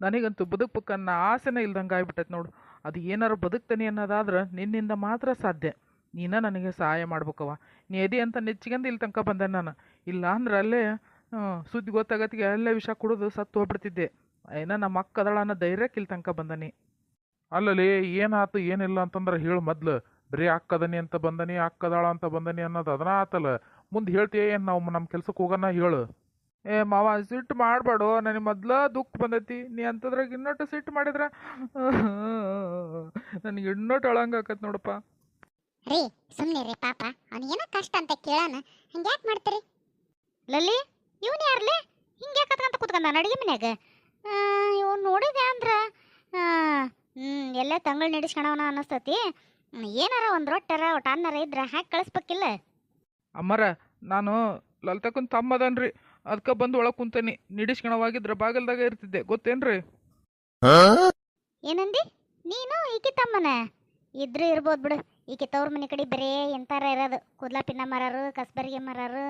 ನನಗಂತೂ ಬದುಕಬೇಕನ್ನ ಆಸೆನೇ ಇಲ್ದಂಗೆ ಆಗ್ಬಿಟ್ಟೈತೆ ನೋಡು. ಅದು ಏನಾರು ಬದುಕ್ತಾನೆ ಅನ್ನೋದಾದ್ರೆ ನಿನ್ನಿಂದ ಮಾತ್ರ ಸಾಧ್ಯ. ನೀನ ನನಗೆ ಸಹಾಯ ಮಾಡ್ಬೇಕವ. ನೀ ಎದಿ ಅಂತ ನೆಚ್ಚಿಗೆಂದು ಇಲ್ಲಿ ತನಕ ಬಂದೆ ನಾನು. ಇಲ್ಲ ಅಂದ್ರೆ ಅಲ್ಲೇ ಸುದ್ದಿ ಗೊತ್ತಾಗತ್ತಿಗೆ ಅಲ್ಲೇ ವಿಷ ಕುಡಿದು ಸತ್ತು ಹೋಗ್ಬಿಡ್ತಿದ್ದೆ. ಏನೋ ನಮ್ಮ ಅಕ್ಕ ಅದಳ ಅನ್ನೋ ಧೈರ್ಯಕ್ಕೆ ಇಲ್ಲಿ ತನಕ ಬಂದನಿ. ಅಲ್ಲಲ್ಲಿ ಏನಾತು ಏನಿಲ್ಲ ಅಂತಂದ್ರೆ ಹೇಳು ಮೊದ್ಲು. ಬರೀ ಅಕ್ಕದನಿ ಅಂತ ಬಂದನಿ ಅಕ್ಕದಾಳ ಅಂತ ಬಂದನಿ ಅನ್ನೋದು ಅದನ್ನ ಆತಲ್ಲ. ಮುಂದೆ ಹೇಳ್ತೀಯ ಏನು ನಾವು ನಮ್ಮ ಕೆಲ್ಸಕ್ಕೆ ಹೋಗೋಣ ಹೇಳು. ಏ ಮಾವ, ಸಿಟ್ಟು ಮಾಡಬೇಡು. ನನಗೆ ಮೊದ್ಲ ದುಃಖ ಬಂದೈತಿ. ನೀ ಅಂಥದ್ರಾಗ ಇನ್ನೊಟ್ಟು ಸಿಟ್ಟು ಮಾಡಿದ್ರೆ ನನಗೆ ಇನ್ನೊಟ್ಟು ಅಳಂಗಾಕತ್ ನೋಡಪ್ಪ. ರೀ ಸುಮ್ಮನೆ ರೀ ಪಾಪ, ಏನೋ ಕಷ್ಟ ಅಂತ ಕೇಳೋಣ, ಹಂಗ್ಯಾಕೆ ಮಾಡ್ತೀರಿ? ಲಲ್ಲಿ, ಇವನು ಯಾರ್ಲೆ ಹಿಂಗೆ ಕತ್ಕೊಂತ ಕೂತ್ಕೊಂಡ ಅಡಿಗೆ ಮನ್ಯಾಗ? ಇವನು ನೋಡಿದೆ ಅಂದ್ರೆ ಎಲ್ಲೇ ತಂಗಳು ನಡೆಸ್ಕೊಳವನ ಅನ್ನಿಸ್ತತಿ. ಏನಾರ ಒಂದು ರೊಟ್ಟರ ಒಟ್ಟು ಅನ್ನರ ಇದ್ರೆ ಹಾಕಿ ಕಳಿಸ್ಬೇಕಿಲ್ಲ? ಅಮ್ಮರ, ನಾನು ಲಲಿತಕ್ಕನ ತಮ್ಮದನ್ರಿ, ಅದಕ್ಕೆ ಬಂದು ಒಳಗೆ ಕುಂತೇನಿ. ನಿಡಿಸ್ಕಣವಾಗಿದ್ರೆ ಬಾಗಲ್ದಾಗ ಇರ್ತಿದ್ದೆ, ಗೊತ್ತೇನ್ರಿ? ಏನಂದಿ ನೀನು? ಈಕಿ ತಮ್ಮನ ಇದ್ರು ಇರ್ಬೋದು ಬಿಡು. ಈಕೆ ತವ್ರ ಮನೆ ಕಡೆ ಬರೇ ಎಂತಾರ ಇರೋದು, ಕೂದ್ಲ ಪಿನ್ನ ಮರರು, ಕಸ್ಬರಿಗೆ ಮರರು,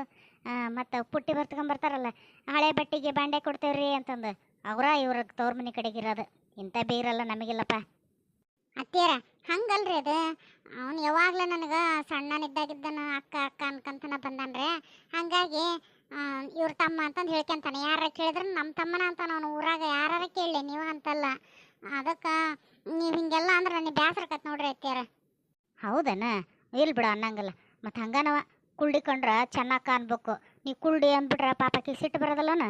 ಮತ್ತು ಪುಟ್ಟಿ ಬರ್ತಾರಲ್ಲ, ಹಳೆ ಬಟ್ಟೆಗೆ ಬಾಂಡೆ ಕೊಡ್ತೇವ್ರಿ ಅಂತಂದು ಅವ್ರ ಇವ್ರಿಗೆ ತವ್ರ ಮನೆ ಕಡೆಗೆ ಇರೋದು. ಇಂಥ ಬೇರಲ್ಲ ನಮಗಿಲ್ಲಪ್ಪ. ಅತ್ತೀರ ಹಂಗಲ್ರಿ ಅದು. ಅವನು ಯಾವಾಗಲೂ ನನಗೆ ಸಣ್ಣನಿದ್ದಾಗಿದ್ದನು ಅಕ್ಕ ಅಕ್ಕ ಅನ್ಕಂತನ ಬಂದನ್ರಿ. ಹಾಗಾಗಿ ಇವ್ರ ತಮ್ಮ ಅಂತಂದು ಹೇಳ್ಕೊಂತಾನೆ. ಯಾರ ಕೇಳಿದ್ರೆ ನಮ್ಮ ತಮ್ಮನ ಅಂತಾನ ಅವನು. ಊರಾಗ ಯಾರ ಕೇಳಲಿ, ನೀವು ಅಂತಲ್ಲ. ಅದಕ್ಕೆ ನೀವು ಹಿಂಗೆಲ್ಲ ಅಂದ್ರೆ ನನಗೆ ಬೇಸರಕತ್ ನೋಡ್ರಿ ಅತ್ತೀರ. ಹೌದನ? ಇಲ್ಲಿ ಬಿಡು ಅನ್ನಂಗಲ್ಲ. ಮತ್ತು ಹಂಗನವ ಕುಳ್ಳಿಕೊಂಡ್ರೆ ಚೆನ್ನಾಕ ಅನ್ಬೇಕು. ನೀವು ಕುಳ್ಳಿ ಅಂದ್ಬಿಟ್ರೆ ಪಾಪಕ್ಕೆ ಸಿಟ್ಟು ಬರೋದಲ್ಲನ.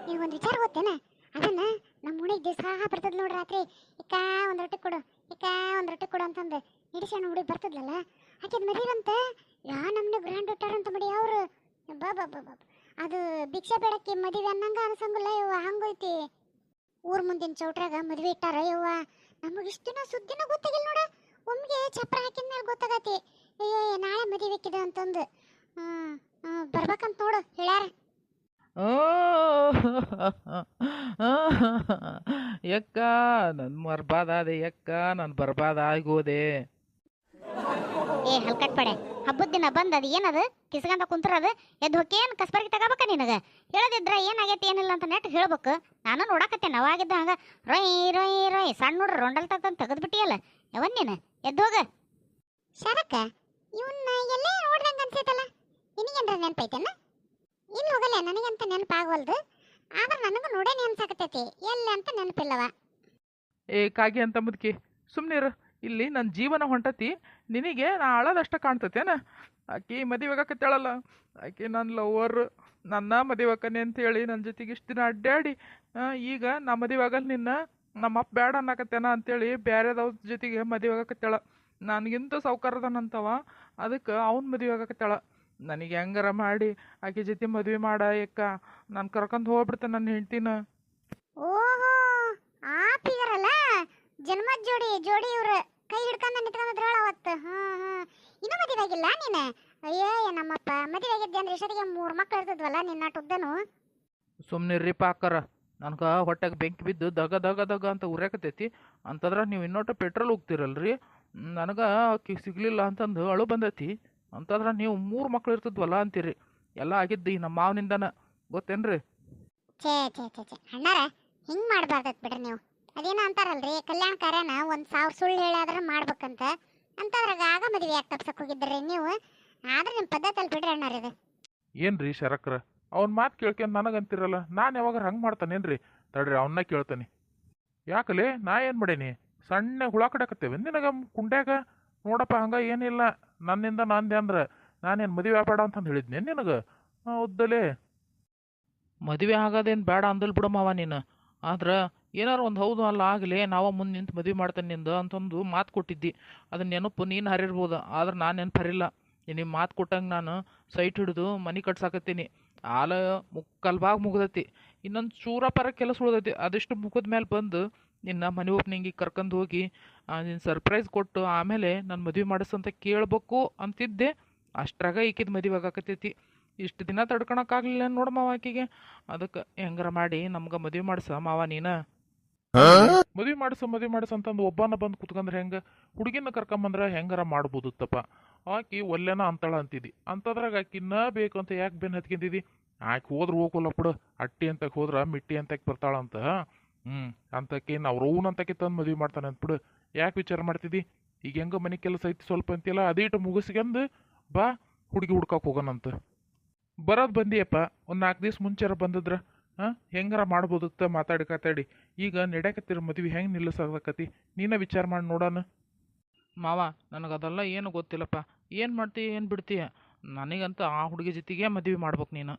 ನೀವು ಒಂದು ವಿಚಾರ ಗೊತ್ತೇನ? ಅದನ್ನ ನಮ್ಮ ಹುಡುಗಿ ದಿವಸ ಬರ್ತದ ನೋಡ್ರಿ ರಾತ್ರಿ. ಇಕ್ಕ ಒಂದು ರೊಟ್ಟಿ ಕೊಡು, ಇಕ್ಕ ಒಂದು ರೊಟ್ಟಿ ಕೊಡು ಅಂತಂದು ಹಿಡಿಸ್ಯಾನ ಹುಡುಗಿ ಬರ್ತದಲ್ಲ. ಆಕೆದು ಮರಿವಂತ ನಮ್ಮನೆ ಗ್ರ್ಯಾಂಡ್ ಇಟ್ಟಾರಂತ ಮಡಿ ಅವರು. ಬಾ ಅದು ಭಿಕ್ಷೆ ಬೇಡಕ್ಕೆ ಮದುವೆ ಅನ್ನಂಗ ಅನ್ಸಂಗಿಲ್ಲ ಯವ್ವ, ಹಂಗೋಯ್ತಿ. ಊರ್ ಮುಂದಿನ ಚೌಟ್ರಾಗ ಮದುವೆ ಇಟ್ಟಾರ ಯವ್ವ. ನಮಗೆ ಇಷ್ಟು ದಿನ ಸುದ್ದಿನ ಗೊತ್ತಾಗಿಲ್ಲ ನೋಡ. ಒಮ್ಮಿಗೆ ಚಪ್ರ ಹಾಕಿದ ಮೇಲೆ ಗೊತ್ತಾಗತಿ ಅಯ್ಯೋ ನಾಳೆ ಮದುವೆ ಇಕ್ಕಿದೆ ಅಂತಂದು. ಬರ್ಬೇಕಂತ ನೋಡು ಹೇಳ್ಯಾರ. ಯಕ್ಕ, ನನ್ನ ಬರ್ಬಾದಾದೆ ಯಕ್ಕ, ನಾನು ಬರ್ಬಾದಾಗೋದೆ. ಏ ಹಲ್ಕಟ್ ಪಡೆ, ಹಬ್ಬದ ದಿನ ಬಂದ್ ಅದು ಏನದು ಕಿಸ್ಕೊಂಡ ಕುಂತ್ರದು? ಎದ್ದು ಹೊಕ್ಕೇನು ಕಸ್ಬರ್ಗಿ ತಗೋಬೇಕ ನಿನಗೆ? ಹೇಳದಿದ್ರ ಏನಾಗೈತಿ ಏನಿಲ್ಲ ಅಂತ ನೆಟ್ ಹೇಳ್ಬೇಕು. ನಾನು ನೋಡಕತ್ತೇನೆ ಅವಾಗಿದ್ದ ಹಂಗ ರೊಯ್ ರೊಯ್ ರೊಯ್ ಸಣ್ಣ ನೋಡ್ರಿ ರೊಂಡಲ್ ತಗೊಂಡು ತೆಗೆದ್ಬಿಟ್ಟಿಯಲ್ಲ. ಯಾವನ್ ನೀನು? ಎದ್ದು ಹೋಗ. ಶರಕ ಇವನ್ನ ಎಲ್ಲೇ ನೋಡ್ದಂಗ ಅನ್ಸೈತಲ್ಲ, ನಿನಗೇನ್ರ ನೆನಪೈತೇನ? ಇಲ್ಲಿ ಹೋಗಲ್ಲ, ನನಗಂತ ನೆನಪಾಗವಲ್ದು. ಆದ್ರೆ ನನಗೂ ನೋಡೇನೆ ಅನ್ಸಾಕತ್ತೈತಿ, ಎಲ್ಲಿ ಅಂತ ನೆನಪಿಲ್ಲವ. ಏ ಕಾಗಿ ಅಂತ ಮುದುಕಿ, ಸುಮ್ಮನಿರು. ಇಲ್ಲಿ ನನ್ನ ಜೀವನ ಹೊಂಟತಿ, ನಿನಗೆ ನಾ ಅಳದಷ್ಟ ಕಾಣ್ತತೇನ? ಆಕಿ ಮದುವೆಗಾಕತ್ತೇಳಲ್ಲ, ಆಕಿ ನನ್ನ ಲವರ್. ನನ್ನ ಮದುವೆಕನೆ ಅಂತೇಳಿ ನನ್ನ ಜೊತೆಗೆ ಇಷ್ಟು ದಿನ ಅಡ್ಡಾಡಿ ಈಗ ನಾ ಮದುವೆಗಲ್ಲ ನಿನ್ನ, ನಮ್ಮಪ್ಪ ಬೇಡ ಅನ್ನಕತ್ತೇನ ಅಂತೇಳಿ ಬೇರೆದವ್ರ ಜೊತೆಗೆ ಮದುವೆಗಾಕತ್ತೇಳ. ನನಗಿಂತ ಸೌಕರ್ಯದನಂತವ, ಅದಕ್ಕೆ ಅವ್ನ ಮದುವೆಗಾಕತ್ತೇಳ. ನನಗೆ ಹೆಂಗಾರ ಮಾಡಿ ಆಕೆ ಜೊತೆ ಮದುವೆ ಮಾಡ ಯಕ್ಕ. ನಾನು ಕರ್ಕೊಂಡು ಹೋಗ್ಬಿಡ್ತೇನೆ ನನ್ನ ಹೆಂಡ್ತಿನ. ಓಹೋ, ಆ ಪಿಗರಲ್ಲ ಜನ್ಮದ ಜೋಡಿ ಇವ್ರು ಕೈ ಹಿಡ್ಕೊಂಡ ನಿಂತ್ಕೊಂಡಿದ್ರಳ ಅವತ್ತು. ಇನ್ನೂ ಮದುವೆ ಆಗಿಲ್ಲ ನೀನು? ಅಯ್ಯೋ ನಮ್ಮಪ್ಪ ಮದುವೆ ಆಗಿದ್ದೆ ಅಂದ್ರೆ ಇಷ್ಟೊತ್ತಿಗೆ 3 ಮಕ್ಳು ಇರ್ತದ್ವಲ್ಲ ನಿನ್ನ ಉದ್ದನು. ಸುಮ್ಮನಿರ್ರಿ ಪಾಕರ, ನನಗೆ ಹೊಟ್ಟೆಗೆ ಬೆಂಕಿ ಬಿದ್ದು ದಗ ದಗ ದಗ ಅಂತ ಉರ್ಯಾಕತೈತಿ. ಅಂತಂದ್ರೆ ನೀವು ಇನ್ನೊಟ್ಟು ಪೆಟ್ರೋಲ್ ಹೋಗ್ತಿರಲ್ರಿ, ನನಗೆ ಅಕ್ಕಿ ಸಿಗ್ಲಿಲ್ಲ ಅಂತಂದು ಅಳು ಬಂದೈತಿ. ಅಂತಂದ್ರೆ ನೀವು 3 ಮಕ್ಳು ಇರ್ತದ್ವಲ್ಲ ಅಂತೀರಿ. ಎಲ್ಲ ಆಗಿದ್ದು ಈ ನಮ್ಮ ಮಾವನಿಂದನ, ಗೊತ್ತೇನ್ರಿ? ಛೇ ಛೇ ಛೇ ಛೇ ಅಣ್ಣಾರ, ಹಿಂಗೆ ಮಾಡಬಾರ್ದತ್ ಬಿಡ್ರಿ ನೀವು. ಅದೇನೋ ಅಂತಾರಲ್ರಿ, ಕಲ್ಯಾಣ ಕಾರ್ಯನ 1000 ಸುಳ್ಳು ಹೇಳಾದ್ರೆ ಮಾಡ್ಬೇಕಂತ. ಅಂತದ್ರಾಗ ಆಗ ಮದುವೆ ಯಾಕೆ ತಪ್ಸಕ್ಕೆ ಹೋಗಿದ್ರಿ ನೀವು? ಆದ್ರೆ ನಿಮ್ಮ ಪದ್ಧತಿ ಬಿಡ್ರಿ ಅಣ್ಣಾರ ಇದು. ಏನ್ರಿ ಶರಕ್ರ, ಅವ್ನ ಮಾತು ಕೇಳ್ಕೊಂಡು ನನಗಂತಿರಲ್ಲ. ನಾನು ಯಾವಾಗ ಹಂಗೆ ಮಾಡ್ತಾನೇನ್ರಿ? ತಡ್ರಿ ಅವನ್ನ ಕೇಳ್ತಾನೆ. ಯಾಕಲೇ ನಾ ಏನು ಮಾಡೇನಿ? ಸಣ್ಣ ಹುಳ ಕಡಕತ್ತೇವೆ ನಿನಗೆ ಕುಂಡ್ಯಾಗ? ನೋಡಪ್ಪ ಹಂಗ ಏನಿಲ್ಲ. ನನ್ನಿಂದ ನಂದೆ ಅಂದ್ರೆ ನಾನೇನು ಮದುವೆ ಬೇಡ ಅಂತಂದು ಹೇಳಿದ್ನಿ ನಿನಗೆ? ಹೌದಲೇ, ಮದುವೆ ಆಗೋದೇನು ಬೇಡ ಅಂದಲ್ ಬಿಡಮ್ಮವ ನೀನು. ಆದ್ರೆ ಏನಾರು ಒಂದು ಹೌದು ಅಲ್ಲ ಆಗಲಿ, ನಾವ ಮುಂದೆ ನಿಂತು ಮದುವೆ ಮಾಡ್ತೇನೆ ನಿಂದು ಅಂತಂದು ಮಾತು ಕೊಟ್ಟಿದ್ದಿ. ಅದನ್ನ ನೆನಪು ನೀನು ಹರಿರ್ಬೋದು, ಆದ್ರೆ ನಾನು ನೆನಪು ಹರಿಲ್ಲ. ನಿಮ್ಮ ಮಾತು ಕೊಟ್ಟಂಗೆ ನಾನು ಸೈಟ್ ಹಿಡಿದು ಮನೆ ಕಟ್ಸಾಕತ್ತೀನಿ. ಆಲ ಮುಕ್ಕಲ್ ಭಾಗ ಮುಗ್ದೈತಿ, ಇನ್ನೊಂದು ಚೂರಪರ ಕೆಲಸ ಉಳ್ದೈತಿ. ಅದಿಷ್ಟು ಮುಗಿದ ಮೇಲೆ ಬಂದು ನಿನ್ನ ಮನೆ ಓಪನಿಂಗಿಗೆ ಕರ್ಕೊಂಡು ಹೋಗಿ ನಿನ್ನ ಸರ್ಪ್ರೈಸ್ ಕೊಟ್ಟು ಆಮೇಲೆ ನಾನು ಮದುವೆ ಮಾಡಿಸಂತ ಕೇಳ್ಬೇಕು ಅಂತಿದ್ದೆ. ಅಷ್ಟ್ರಾಗ ಈಕಿದ ಮದುವೆ ಆಗಾಕತ್ತೈತಿ. ಇಷ್ಟು ದಿನ ತಡ್ಕೊಳಕ್ಕಾಗಲಿಲ್ಲ ನೋಡು ಮಾವ ಆಕಿಗೆ. ಅದಕ್ಕೆ ಹೆಂಗಾರ ಮಾಡಿ ನಮ್ಗೆ ಮದುವೆ ಮಾಡಿಸ ಮಾವ ನೀನು. ಮದುವೆ ಮಾಡಿಸು ಅಂತಂದು ಒಬ್ಬನ ಬಂದು ಕುತ್ಕೊಂಡ್ರೆ ಹೆಂಗೆ? ಹುಡುಗಿನ ಕರ್ಕೊಂಬಂದ್ರೆ ಹೆಂಗಾರ ಮಾಡ್ಬೋದುತ್ತಪ್ಪ. ಆಕಿ ಒಲ್ಲೆನ ಅಂತಾಳ ಅಂತಿದ್ದಿ, ಅಂಥದ್ರಾಗ ಆಕಿನ್ನ ಬೇಕು ಅಂತ ಯಾಕೆ ಬೆನ್ನು ಹತ್ಕೊಂಡಿದ್ದಿ? ಆಕೆ ಹೋದ್ರೆ ಹೋಗೋಲ್ಲ ಬಿಡು. ಅಟ್ಟಿ ಅಂತಕ್ಕೆ ಹೋದ್ರ ಮಿಟ್ಟಿ ಅಂತಕ್ಕೆ ಬರ್ತಾಳಂತ. ಅಂತಕ್ಕೆ ನಾವು ರೌನ್ ಅಂತಕ್ಕೆ ತಂದು ಮದುವೆ ಮಾಡ್ತಾನೆ ಅಂತ ಬಿಡು. ಯಾಕೆ ವಿಚಾರ ಮಾಡ್ತಿದ್ದಿ? ಈಗ ಹೆಂಗ ಮನೆ ಕೆಲಸ ಐತಿ ಸ್ವಲ್ಪ ಅಂತಿಲ್ಲ, ಅದೀಟು ಮುಗಿಸ್ಕೊಂಡು ಬಾ, ಹುಡುಗಿ ಹುಡ್ಕಕ್ಕೆ ಹೋಗೋಣಂತ. ಬರೋದು ಬಂದಿಯಪ್ಪ, ಒಂದು 4 ದಿವ್ಸ ಮುಂಚೆರ ಬಂದಿದ್ರ ಹೆಂಗಾರ ಮಾಡ್ಬೋದತ್ತ ಮಾತಾಡಿ. ಈಗ ನಡೆಯಕತ್ತಿರ ಮದ್ವೆ ಹೆಂಗೆ ನಿಲ್ಲಿಸಕತಿ ನೀನ ವಿಚಾರ ಮಾಡಿ ನೋಡೋಣ. ಮಾವ ನನಗೆ ಅದೆಲ್ಲ ಏನು ಗೊತ್ತಿಲ್ಲಪ್ಪ. ಏನು ಮಾಡ್ತೀಯ ಏನು ಬಿಡ್ತೀಯ? ನನಗಂತ ಆ ಹುಡುಗಿ ಜೊತೆಗೆ ಮದುವೆ ಮಾಡ್ಬೇಕು ನೀನು.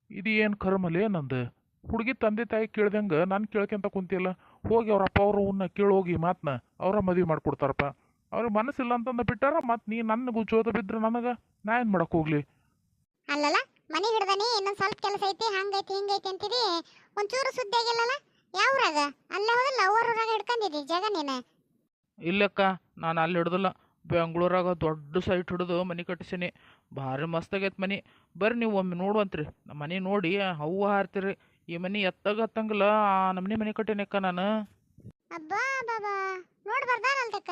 ಇದು ಏನು ಕರ್ಮಲೇ ನಂದು? ಹುಡುಗಿ ತಂದೆ ತಾಯಿ ಕೇಳ್ದಂಗೆ ನಾನು ಕೇಳ್ಕೊಂತ ಕುಂತಿಲ್ಲ. ಹೋಗಿ ಅವ್ರ ಅಪ್ಪ ಅವ್ರನ್ನ ಕೇಳೋಗಿ ಮಾತನ್ನ ಅವ್ರ ಮದುವೆ ಮಾಡ್ಕೊಡ್ತಾರಪ್ಪ. ಅವ್ರಿಗೆ ಮನಸ್ಸಿಲ್ಲ ಅಂತಂದ ಬಿಟ್ಟಾರ, ಮತ್ತು ನೀ ನನಗೂ ಜೋತ ಬಿದ್ರೆ ನನಗೆ ನಾ ಏನು ಮಾಡಕ್ಕೆ ಹೋಗ್ಲಿ? ಅಲ್ಲಲ್ಲ, ಮನೆ ಹಿಡ್ದಾನೆ ಇನ್ನೊಂದು ಸ್ವಲ್ಪ ಕೆಲಸ ಐತಿ, ಹಂಗೈತಿ ಹಿಂಗೈತಿ ಅಂತಿದಿ, ಒಂಚೂರು ಸುದ್ದಿ ಆಗಿಲ್ಲಲ್ಲ. ಯಾವ್ರಾಗ? ಅಲ್ಲೇ ಹೋದಲ್ಲ ಊರಾಗ ಹಿಡ್ಕೊಂಡಿದ್ದಿ ಜಾಗ ನೀನು. ಇಲ್ಲಕ್ಕ, ನಾನು ಅಲ್ಲಿ ಹಿಡ್ದಿಲ್ಲ. ಬೆಂಗಳೂರಾಗ ದೊಡ್ಡ ಸೈಟ್ ಹಿಡಿದು ಮನೆ ಕಟ್ಟಿಸೀನಿ. ಭಾರಿ ಮಸ್ತಾಗೈತೆ ಮನೆ. ಬರ್ರಿ ನೀವು ಒಮ್ಮೆ ನೋಡುವಂತ್ರಿ. ನಮ್ಮ ಮನೆ ನೋಡಿ ಹೂವು ಹಾರ್ತೀರಿ. ಈ ಮನೆ ಹತ್ತಂಗಿಲ್ಲ, ಆ ನಮ್ಮನೆ ಮನೆ ಕಟ್ಟೀನಕ್ಕ ನಾನು. ಅಬ್ಬಾ ಬಾಬಾ, ನೋಡಿ ಬರ್ದಾನಲ್ತಕ್ಕ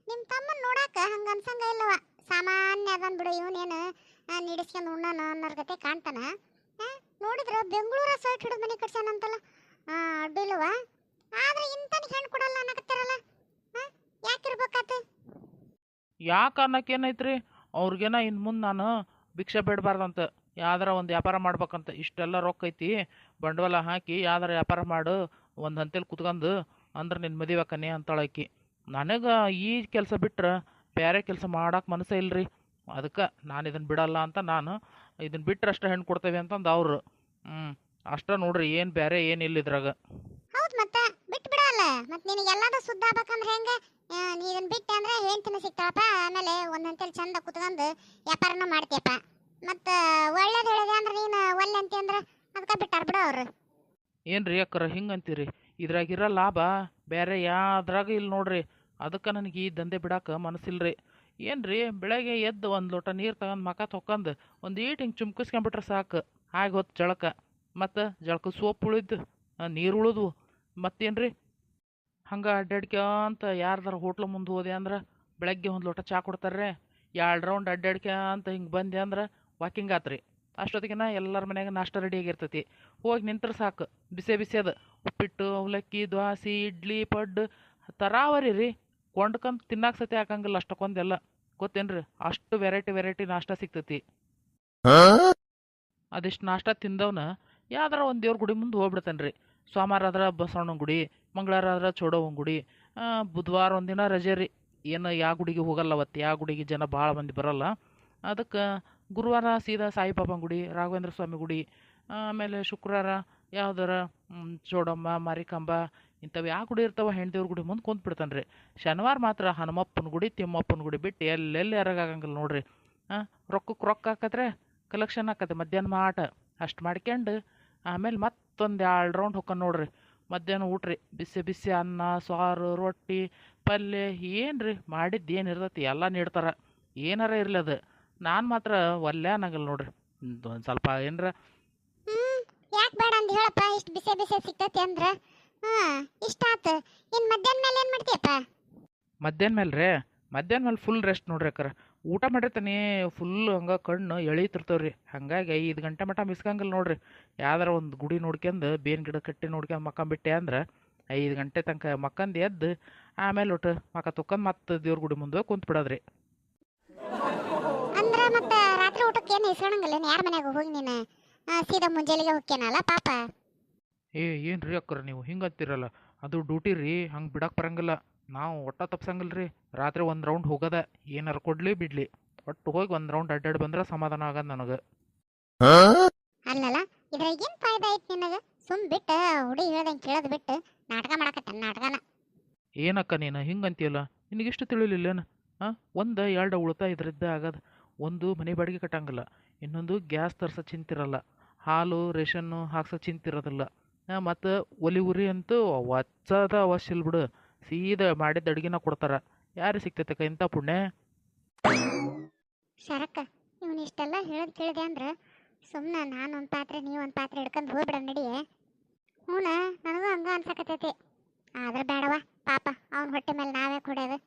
ನಿಮ್ಮ ತಮ್ಮನ್ ನೋಡಾಕ ಹಂಗ ಅನ್ಸಂಗ ಇಲ್ಲವ. ಸಾಮಾನ್ಯ ಅದನ್ ಬಿಡು, ಇವನೇನು ನಿಡಿಸ್ಕೊಂಡು ಉಣ್ಣನ ಅನ್ನೋರ್ ಗತೆ ಕಾಣ್ತಾನ. ನೋಡಿದ್ರ ಬೆಂಗಳೂರ ಸೈಟ್ ಹಿಡಿದು ಮನೆ ಕಟ್ಸ್ಯಾನಂತಲ್ಲ. ಅಡ್ಡಿಲ್ಲವ. ಆದ್ರೆ ಇಂತನಿಗೆ ಹೆಣ್ಣು ಕೊಡಲ್ಲ ಅನ್ನಕತ್ತಿರಲ್ಲ, ಯಾಕಿರ್ಬೇಕಾತು? ಯಾಕೆ ಅನ್ನಕ್ಕೇನೈತ್ರಿ? ಅವ್ರಿಗೇನ ಇನ್ನು ಮುಂದೆ ನಾನು ಭಿಕ್ಷೆ ಬೇಡಬಾರ್ದಂತ, ಯಾವ್ದಾರ ಒಂದು ವ್ಯಾಪಾರ ಮಾಡ್ಬೇಕಂತ. ಇಷ್ಟೆಲ್ಲ ರೊಕ್ಕ ಐತಿ, ಬಂಡವಾಳ ಹಾಕಿ ಯಾವ್ದಾರ ವ್ಯಾಪಾರ ಮಾಡು, ಒಂದು ಹಂತೇಲಿ ಕುತ್ಕೊಂಡು ಅಂದ್ರೆ ನಿನ್ನ ಮದುವೆ ಆಕನೆ ಅಂತಾಳಕಿ. ನನಗೆ ಈ ಕೆಲಸ ಬಿಟ್ರೆ ಬೇರೆ ಕೆಲಸ ಮಾಡಕ್ಕೆ ಮನಸ್ಸೇ ಇಲ್ರಿ. ಅದಕ್ಕೆ ನಾನು ಇದನ್ನು ಬಿಡಲ್ಲ ಅಂತ, ನಾನು ಇದನ್ನು ಬಿಟ್ಟರೆ ಅಷ್ಟೇ ಹೆಣ್ಣು ಕೊಡ್ತೇವೆ ಅಂತಂದು ಅವರು. ಅಷ್ಟೇ ನೋಡ್ರಿ, ಏನು ಬೇರೆ ಏನಿಲ್ಲ ಇದ್ರಾಗ. ಹೌದು, ಮತ್ತೆ ಬಿಟ್ಟು ಬಿಡಲ್ಲ. ಮತ್ತೆ ನಿನಗೆ ಎಲ್ಲಾದ ಸುದ್ದ ಆಗ್ಬೇಕಂದ್ರೆ ಹೆಂಗೆ? ನೀ ಇದನ್ನ ಬಿಟ್ಟೆ ಅಂದ್ರೆ ಹೆಂಡ್ತಿನ ಸಿಗ್ತಾಳಪ್ಪ. ಆಮೇಲೆ ಒಂದಂತೇಳಿ ಚಂದ ಕುತ್ಕೊಂಡು ವ್ಯಾಪಾರನೂ ಮಾಡ್ತೀಯಪ್ಪ. ಮತ್ತು ಒಳ್ಳೇದು ಹೇಳಿದೆ ಅಂದ್ರೆ ನೀನು ಒಳ್ಳೆ ಅಂತಿ ಅಂದ್ರೆ ಅದಕ್ಕೆ ಬಿಟ್ಟಾರ ಬಿಡು ಅವರು. ಏನು ರೀ ಅಕ್ಕರ ಹಿಂಗಂತೀರಿ? ಇದ್ರಾಗಿರೋ ಲಾಭ ಬೇರೆ ಯಾವ್ದ್ರಾಗ ಇಲ್ಲ ನೋಡ್ರಿ. ಅದಕ್ಕೆ ನನಗೆ ಈ ದಂಧೆ ಬಿಡಕ್ಕೆ ಮನಸ್ಸಿಲ್ರಿ. ಏನು ರೀ, ಬೆಳಗ್ಗೆ ಎದ್ದು ಒಂದು ಲೋಟ ನೀರು ತಗೊಂಡು ಮಕ ತೊಗೊಂಡು ಒಂದು ಈಟ್ ಹಿಂಗೆ ಚುಮ್ಕಿಸ್ಕೊಂಬಿಟ್ರೆ ಸಾಕು, ಹಾಗೆ ಹೊತ್ತು ಜಳಕ. ಮತ್ತು ಜಳಕ ಸೋಪ್ ಉಳಿದು ನೀರು ಉಳಿದ್ವು. ಮತ್ತೇನು ರೀ, ಹಂಗೆ ಅಡ್ಡಾಡ್ಕ್ಯಂತ ಯಾರ್ದಾರ ಹೋಟ್ಲು ಮುಂದೆ ಹೋದೆ ಅಂದ್ರೆ ಬೆಳಗ್ಗೆ ಒಂದು ಲೋಟ ಚಹಾ ಕೊಡ್ತಾರೆ. 2 ರೌಂಡ್ ಅಡ್ಡಾಡ್ಕ್ಯಂತ ಹಿಂಗೆ ಬಂದೆ ಅಂದ್ರೆ ವಾಕಿಂಗ್ ಆತ್ರಿ. ಅಷ್ಟೊತ್ತಿಗೆ ಎಲ್ಲರ ಮನ್ಯಾಗ ನಾಷ್ಟ ರೆಡಿ ಆಗಿರ್ತೈತಿ. ಹೋಗಿ ನಿಂತ್ರೆ ಸಾಕು, ಬಿಸಿ ಅದು ಉಪ್ಪಿಟ್ಟು, ಅವಲಕ್ಕಿ, ದ್ವಾಸೆ, ಇಡ್ಲಿ, ಪಡ್ಡು ತರಾವರಿ ರೀ. ಕೊಂಡ್ಕಂತ ತಿನ್ನಕ್ಕೆ ಸತಿ ಹಾಕಂಗಿಲ್ಲ ಅಷ್ಟಕ್ಕೊಂದೆಲ್ಲ. ಗೊತ್ತೇನ್ರಿ? ಅಷ್ಟು ವೆರೈಟಿ ನಾಷ್ಟ ಸಿಗ್ತೈತಿ. ಅದಿಷ್ಟು ನಾಷ್ಟ ತಿಂದವನ ಯಾವ್ದಾರ ಒಂದು ದೇವ್ರ ಗುಡಿ ಮುಂದೆ ಹೋಗ್ಬಿಡ್ತಾನೆ ರೀ. ಸೋಮವಾರ ಆದ್ರೆ ಬಸವಣ್ಣನ ಗುಡಿ, ಮಂಗಳವಾರ ಆದ್ರೆ ಚೌಡವ್ವನ ಗುಡಿ, ಬುಧವಾರ ಒಂದಿನ ರಜೆ ರೀ. ಏನು ಯಾವ ಗುಡಿಗೆ ಹೋಗಲ್ಲ ಅವತ್ತು, ಯಾವ ಗುಡಿಗೆ ಜನ ಭಾಳ ಮಂದಿ ಬರಲ್ಲ. ಅದಕ್ಕೆ ಗುರುವಾರ ಸೀದಾ ಸಾಯಿಬಾಬಾನ ಗುಡಿ, ರಾಘವೇಂದ್ರ ಸ್ವಾಮಿ ಗುಡಿ, ಆಮೇಲೆ ಶುಕ್ರವಾರ ಯಾವ್ದಾರ ಚೌಡಮ್ಮ, ಮಾರಿಕಾಂಬ ಇಂಥವು ಯಾವ ಗುಡಿ ಇರ್ತಾವ ಹೆಣ್ದೇವ್ರ ಗುಡಿ ಮುಂದೆ ಕುಂತ್ಬಿಡ್ತಾನೆ ರೀ. ಶನಿವಾರ ಮಾತ್ರ ಹನುಮಪ್ಪನ ಗುಡಿ, ತಿಮ್ಮಪ್ಪನ ಗುಡಿ ಬಿಟ್ಟು ಎಲ್ಲೆಲ್ಲಿ ಎರಗಾಗಂಗಿಲ್ಲ ನೋಡ್ರಿ. ರೊಕ್ಕಕ್ಕೆ ರೊಕ್ಕ ಹಾಕತ್ರೆ ಕಲೆಕ್ಷನ್ ಹಾಕತ್ತೆ ಮಧ್ಯಾಹ್ನ ಮಾಟ. ಅಷ್ಟು ಮಾಡ್ಕೊಂಡು ಆಮೇಲೆ ಮತ್ತೊಂದು 2 ರೌಂಡ್ ಹೊಕ್ಕನ್ ನೋಡ್ರಿ. ಮಧ್ಯಾಹ್ನ ಊಟ ರೀ, ಬಿಸಿ ಅನ್ನ, ಸಾರು, ರೊಟ್ಟಿ, ಪಲ್ಯ, ಏನು ರೀ ಮಾಡಿದ್ದು ಏನು ಇರ್ತೈತಿ ಎಲ್ಲ ನೀಡ್ತಾರೆ. ಏನಾರ ಇರಲಿ ಅದು. ನಾನು ಮಾತ್ರ ಒಲ್ಲೆ ಅನ್ನಂಗಿಲ್ಲ ನೋಡ್ರಿ. ಒಂದು ಸ್ವಲ್ಪ ಏನರ ಯಾಕೆ ಬೇಡ ಅಂತ ಹೇಳಪ್ಪ. ಇಷ್ಟು ಬಿಸಿ ಸಿಗ್ತೈತಿ ಅಂದ್ರೆ ಇಷ್ಟ ಆತು. ಇನ್ನು ಮಧ್ಯಾಹ್ನ ಮೇಲೆ ಏನು ಮಾಡ್ತೀಯಪ್ಪ? ಮಧ್ಯಾಹ್ನ ಮೇಲೆ ಫುಲ್ ರೆಸ್ಟ್ ನೋಡ್ರಿ ಅಕ್ಕರ. ಊಟ ಮಾಡಿರ್ತಾನೆ ಫುಲ್ ಹಂಗೆ ಕಣ್ಣು ಎಳೀತಿರ್ತಾವೆ ರೀ. ಹಾಗಾಗಿ 5 ಗಂಟೆ ಮಟ್ಟ ಮಿಸ್ಕಂಗಿಲ್ಲ ನೋಡ್ರಿ. ಯಾವ್ದಾರ ಒಂದು ಗುಡಿ ನೋಡ್ಕೊಂಡು ಬೇವಿನ ಗಿಡ ಕಟ್ಟಿ ನೋಡ್ಕೊಂಡು ಮಕ್ಕಂಬಿಟ್ಟೆ ಅಂದ್ರೆ 5 ಗಂಟೆ ತನಕ ಮಕ್ಕಂದು ಎದ್ದು ಆಮೇಲೆ ಒಟ್ಟು ಮಕ್ಕ ತೊಕೊಂಡು ಮತ್ತೆ ದೇವ್ರ ಗುಡಿ ಮುಂದೆ ಕುಂತು ಬಿಡೋದ್ರಿ. ಅಂದ್ರೆ ಮತ್ತೆ ರಾತ್ರಿ ಊಟಕ್ಕೆ ಏನು ಇಸ್ಕೊಳಂಗಿಲ್ಲ ಯಾರ ಮನ್ಯಾಗ ಹೋಗಿ ನೀನು? ಸೀದಾ ಮುಂಜಾನೆಗೆ ಹೋಗ್ಯಾನಲ್ಲ ಪಾಪ. ಏನು ರೀ ಅಕ್ಕರ ನೀವು ಹಿಂಗೆ ಅಂತೀರಲ್ಲ, ಅದು ಡ್ಯೂಟಿ ರೀ, ಹಂಗೆ ಬಿಡಕ್ಕೆ ಬರಂಗಿಲ್ಲ. ನಾವು ಒಟ್ಟ ತಪ್ಸಂಗಿಲ್ಲ ರೀ. ರಾತ್ರಿ 1 ರೌಂಡ್ ಹೋಗೋದ, ಏನಾರು ಕೊಡಲಿ ಬಿಡಲಿ, ಒಟ್ಟು ಹೋಗಿ 1 ರೌಂಡ್ ಅಡ್ಡಾಡಿ ಬಂದ್ರೆ ಸಮಾಧಾನ ಆಗದ ನನಗೆ. ಅಲ್ಲಲ್ಲ, ಇದ್ರಾಗ ಏನು ಫಾಯ್ದಾ ಐತಿ ನಿನಗೆ? ಸುಮ್ ಬಿಟ್ಟು ಹುಡುಗಿ ಹೇಳ್ದಂಗೆ ಕೇಳೋದು ಬಿಟ್ಟು ನಾಟಕ ಮಾಡಕತ್ತ ನಾಟಕನ. ಏನಕ್ಕ ನೀನು ಹಿಂಗೆ ಅಂತೀಯಲ್ಲ, ನಿನಗಿಷ್ಟು ತಿಳಿಲಿಲ್ಲೇನು? 1-2 ಉಳಿತಾಯ ಇದ್ರದ್ದೇ ಆಗದ. ಒಂದು ಮನೆ ಬಾಡಿಗೆ ಕಟ್ಟಂಗಿಲ್ಲ, ಇನ್ನೊಂದು ಗ್ಯಾಸ್ ತರ್ಸೋ ಚಿಂತಿರಲ್ಲ, ಹಾಲು ರೇಷನ್ನು ಹಾಕ್ಸೋ ಚಿಂತಿರೋದಿಲ್ಲ. ಮತ್ತು ಒಲಿ ಉರಿ ಅಂತೂ ಒಚ್ಚದ ಅವಶ್ಯ ಇಲ್ಲ ಬಿಡು. ಸೀದಾ ಮಾಡಿದ ಅಡುಗೆನ ಕೊಡ್ತಾರೆ. ಯಾರು ಸಿಗ್ತೈತಕ್ಕ ಇಂಥ ಪುಣ್ಯ? ಶರಕ್ಕ, ಇವನು ಇಷ್ಟೆಲ್ಲ ಹೇಳೋದು ಕೇಳಿದೆ ಅಂದ್ರೆ ಸುಮ್ಮನೆ ನಾನು ಒಂದು ಪಾತ್ರೆ ನೀವು ಒಂದು ಪಾತ್ರೆ ಹಿಡ್ಕೊಂಡು ಹೋಗ್ಬಿಡ ನಡಿಯೇ. ಹ್ಞೂ, ನನಗೂ ಹಂಗ ಅನ್ಸಕತ್ತೈತಿ. ಆದ್ರೆ ಬೇಡವ ಪಾಪ, ಅವನ ಹೊಟ್ಟೆ ಮೇಲೆ ನಾವೇ ಕೊಡೋದು.